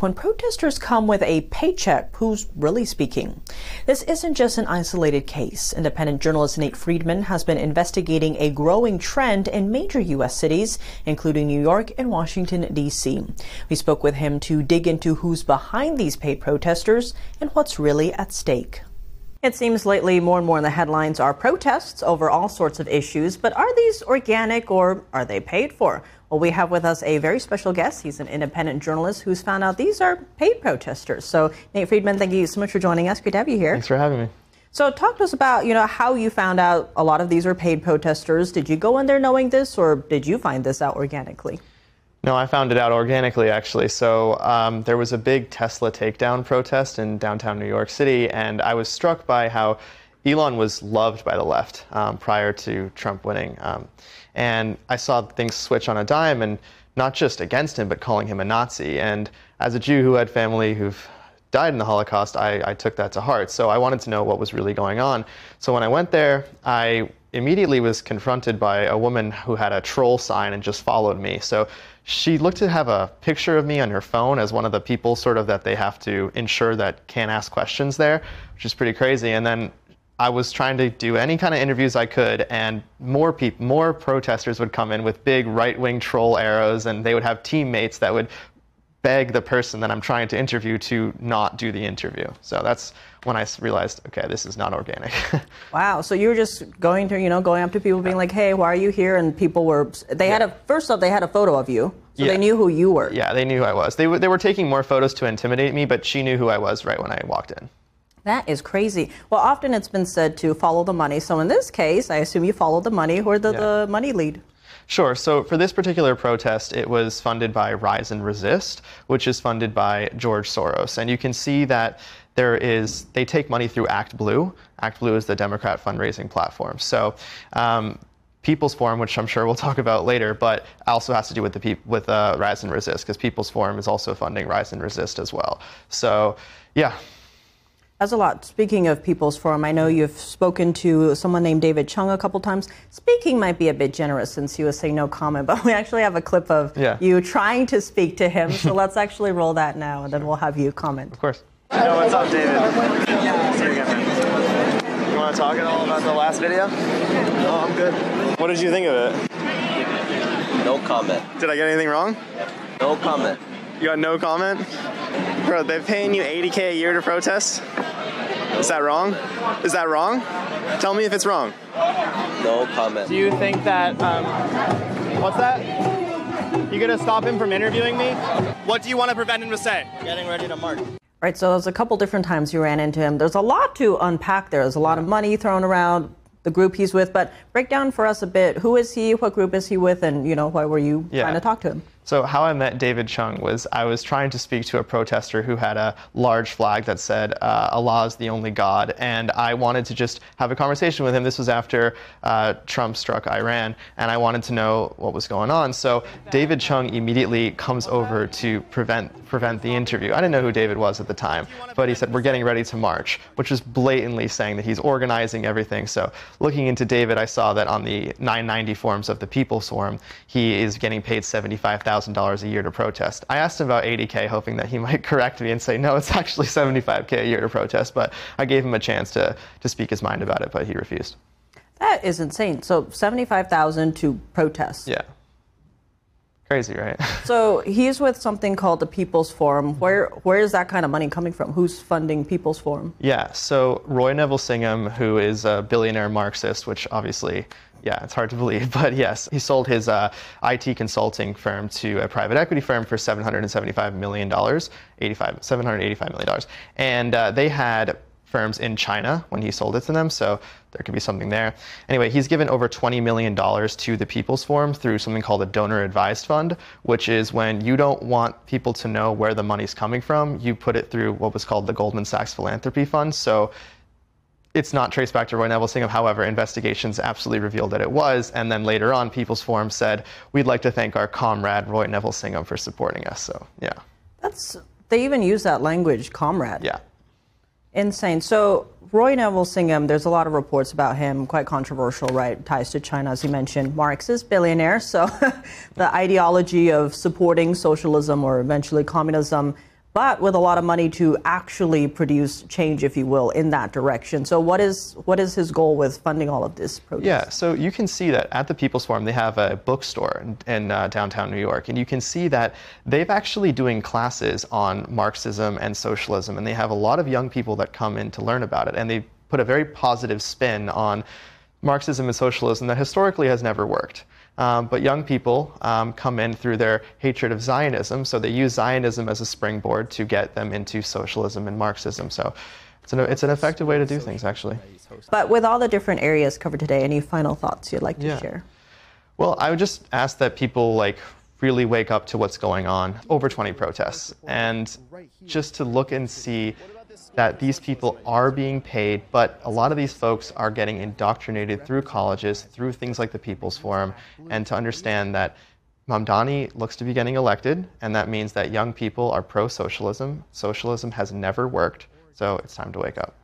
When protesters come with a paycheck, who's really speaking? This isn't just an isolated case. Independent journalist Nate Friedman has been investigating a growing trend in major U.S. cities, including New York and Washington, D.C. We spoke with him to dig into who's behind these paid protesters and what's really at stake. It seems lately more and more in the headlines are protests over all sorts of issues, but are these organic or are they paid for? Well, we have with us a very special guest. He's an independent journalist who's found out these are paid protesters. So, Nate Friedman, thank you so much for joining us. Great to have you here. Thanks for having me. So talk to us about, how you found out a lot of these are paid protesters. Did you go in there knowing this, or did you find this out organically? No, I found it out organically, actually. So there was a big Tesla takedown protest in downtown New York City, and I was struck by how Elon was loved by the left prior to Trump winning. And I saw things switch on a dime, and not just against him, but calling him a Nazi. And as a Jew who had family who've died in the Holocaust, I took that to heart. So I wanted to know what was really going on. So when I went there, I immediately was confronted by a woman who had a troll sign and just followed me. So she looked to have a picture of me on her phone as one of the people sort of that they have to ensure that can't ask questions there, which is pretty crazy. And then I was trying to do any kind of interviews I could, and more protesters would come in with big right-wing troll arrows, and they would have teammates that would beg the person that I'm trying to interview to not do the interview. So that's when I realized, okay, this is not organic. Wow. So you were just going up to people being like, hey, why are you here? And people were, first off, they had a photo of you. So they knew who you were. Yeah, they knew who I was. They were taking more photos to intimidate me, but she knew who I was right when I walked in. That is crazy. Well, often it's been said to follow the money. So in this case, I assume you followed the money. Where did the money lead? Sure. So for this particular protest, it was funded by Rise and Resist, which is funded by George Soros. And you can see that they take money through Act Blue. Act Blue is the Democrat fundraising platform. So People's Forum, which I'm sure we'll talk about later, but also has to do with Rise and Resist, because People's Forum is also funding Rise and Resist as well. So, yeah. That's a lot. Speaking of People's Forum, I know you've spoken to someone named David Chung a couple times. Speaking might be a bit generous since you was saying no comment, but we actually have a clip of you trying to speak to him. So let's actually roll that now, and then we'll have you comment. Of course. Yo, what's up, David? See you again, man. You want to talk at all about the last video? No, I'm good. What did you think of it? No comment. Did I get anything wrong? No comment. You got no comment? Bro, they're paying you $80K a year to protest? Is that wrong? Is that wrong? Tell me if it's wrong. No comment. Do you think that, what's that? You gonna stop him from interviewing me? What do you want to prevent him to say? Getting ready to march. Right, so there's a couple different times you ran into him. There's a lot to unpack there. There's a lot of money thrown around, the group he's with, but break down for us a bit. Who is he? What group is he with? And, why were you trying to talk to him? So how I met David Chung was I was trying to speak to a protester who had a large flag that said, Allah is the only God. And I wanted to just have a conversation with him. This was after Trump struck Iran, and I wanted to know what was going on. So David Chung immediately comes over to prevent the interview. I didn't know who David was at the time, but he said, we're getting ready to march, which is blatantly saying that he's organizing everything. So looking into David, I saw that on the 990 forms of the People's Forum, he is getting paid $75,000 a year to protest. I asked him about $80K, hoping that he might correct me and say, no, it's actually $75K a year to protest, but I gave him a chance to speak his mind about it, but he refused. That is insane. So $75,000 to protest. Yeah. Crazy, right? So he's with something called the People's Forum. Where is that kind of money coming from? Who's funding People's Forum? Yeah, so Roy Neville Singham, who is a billionaire Marxist, which obviously, it's hard to believe, but yes, he sold his IT consulting firm to a private equity firm for $775 million, $785 million. And they had firms in China when he sold it to them, so there could be something there. Anyway, he's given over $20 million to the People's Forum through something called a donor advised fund, which is when you don't want people to know where the money's coming from, you put it through what was called the Goldman Sachs Philanthropy Fund. So it's not traced back to Roy Neville Singham. However, investigations absolutely revealed that it was. And then later on, People's Forum said, we'd like to thank our comrade, Roy Neville Singham, for supporting us. So, yeah. They even use that language, comrade. Yeah. Insane. So Roy Neville Singham, there's a lot of reports about him, quite controversial, right? Ties to China, as you mentioned. Marxist billionaire. So the ideology of supporting socialism or eventually communism but with a lot of money to actually produce change, if you will, in that direction. So what is his goal with funding all of this protest? Yeah, so you can see that at the People's Forum, they have a bookstore in downtown New York, and you can see that they've actually doing classes on Marxism and socialism, and they have a lot of young people that come in to learn about it, and they put a very positive spin on Marxism and socialism that historically has never worked. But young people come in through their hatred of Zionism, so they use Zionism as a springboard to get them into socialism and Marxism. So it's an effective way to do things, actually. But with all the different areas covered today, any final thoughts you'd like to share? Well, I would just ask that people really wake up to what's going on. Over 20 protests, and just to look and see that these people are being paid, but a lot of these folks are getting indoctrinated through colleges, through things like the People's Forum, and to understand that Mamdani looks to be getting elected, and that means that young people are pro-socialism. Socialism has never worked, so it's time to wake up.